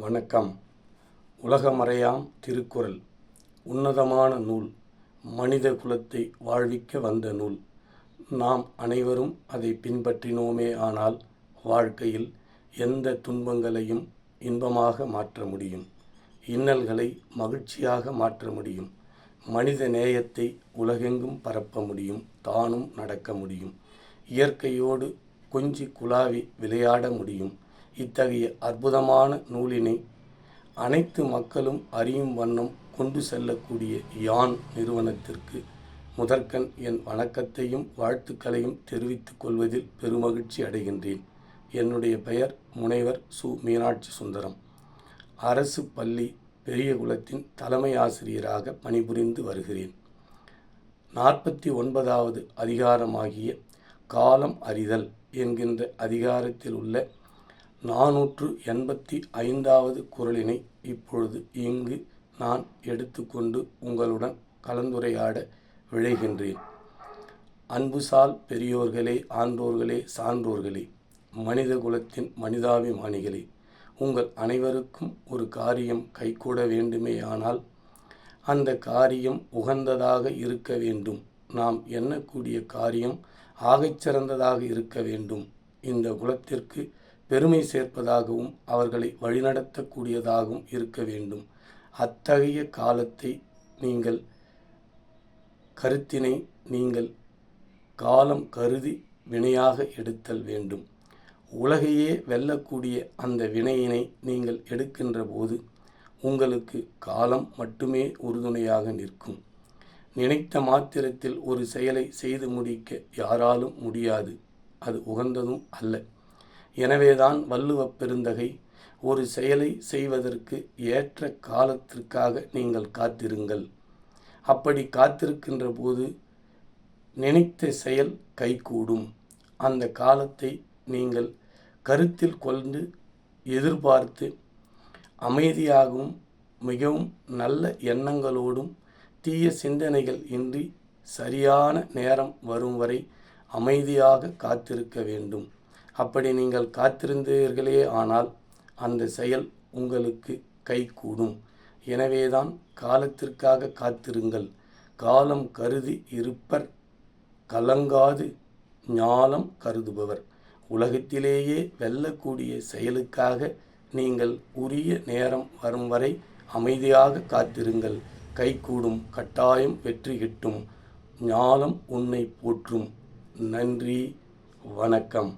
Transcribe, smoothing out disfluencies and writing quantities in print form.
வணக்கம். உலகமறையாம் திருக்குறள் உன்னதமான நூல். மனித குலத்தை வாழ்விக்க வந்த நூல். நாம் அனைவரும் அதை பின்பற்றினோமே ஆனால் வாழ்க்கையில் எந்த துன்பங்களையும் இன்பமாக மாற்ற முடியும், இன்னல்களை மகிழ்ச்சியாக மாற்ற முடியும், மனித நேயத்தை உலகெங்கும் பரப்ப முடியும், தானும் நடக்க முடியும், இயற்கையோடு கொஞ்சி குலாவி விளையாட முடியும். இத்தகைய அற்புதமான நூலினை அனைத்து மக்களும் அறியும் வண்ணம் கொண்டு செல்லக்கூடிய யான் நிறுவனத்திற்கு முதற்கண் என் வணக்கத்தையும் வாழ்த்துக்களையும் தெரிவித்துக் கொள்வதில் பெருமகிழ்ச்சி அடைகின்றேன். என்னுடைய பெயர் முனைவர் சு. மீனாட்சி சுந்தரம். அரசு பள்ளி பெரியகுளத்தின் தலைமை ஆசிரியராக பணிபுரிந்து வருகிறேன். 49வது அதிகாரமாகிய காலம் அறிதல் என்கின்ற அதிகாரத்தில் உள்ள 485வது குறளினை இப்பொழுது இங்கு நான் எடுத்துக்கொண்டு உங்களுடன் கலந்துரையாட விழைகின்றேன். அன்புசால் பெரியோர்களே, ஆன்றோர்களே, சான்றோர்களே, மனித குலத்தின் மனிதாபிமானிகளே, உங்கள் அனைவருக்கும் ஒரு காரியம் கைகூட வேண்டுமேயானால் அந்த காரியம் உகந்ததாக இருக்க வேண்டும். நாம் எண்ணக்கூடிய காரியம் ஆகச்சிறந்ததாக இருக்க வேண்டும். இந்த குலத்திற்கு பெருமை சேர்ப்பதாகவும் அவர்களை வழிநடத்தக்கூடியதாகவும் இருக்க வேண்டும். அத்தகைய காலத்தை நீங்கள் கருத்தினை நீங்கள் காலம் கருதி வினையாக எடுத்தல் வேண்டும். உலகையே வெல்லக்கூடிய அந்த வினையினை நீங்கள் எடுக்கின்ற போது உங்களுக்கு காலம் மட்டுமே உறுதுணையாக நிற்கும். நினைத்த மாத்திரத்தில் ஒரு செயலை செய்து முடிக்க யாராலும் முடியாது. அது உகந்ததும் அல்ல. எனவேதான் வள்ளுவப் பெருந்தகை ஒரு செயலை செய்வதற்கு ஏற்ற காலத்திற்காக நீங்கள் காத்திருங்கள். அப்படி காத்திருக்கின்ற போது நினைத்த செயல் கைகூடும். அந்த காலத்தை நீங்கள் கருத்தில் கொண்டு எதிர்பார்த்து அமைதியாகவும் மிகவும் நல்ல எண்ணங்களோடும் தீய சிந்தனைகள் இன்றி சரியான நேரம் வரும் வரை அமைதியாக காத்திருக்க வேண்டும். அப்படி நீங்கள் காத்திருந்தீர்களே ஆனால் அந்த செயல் உங்களுக்கு கைகூடும். எனவேதான் காலத்திற்காக காத்திருங்கள். காலம் கருதி இருப்பர் கலங்காது ஞாலம் கருதுபவர். உலகத்திலேயே வெல்லக்கூடிய செயலுக்காக நீங்கள் உரிய நேரம் வரும் வரை அமைதியாக காத்திருங்கள். கைகூடும். கட்டாயம் வெற்றி கிட்டும். ஞாலம் உன்னை போற்றும். நன்றி. வணக்கம்.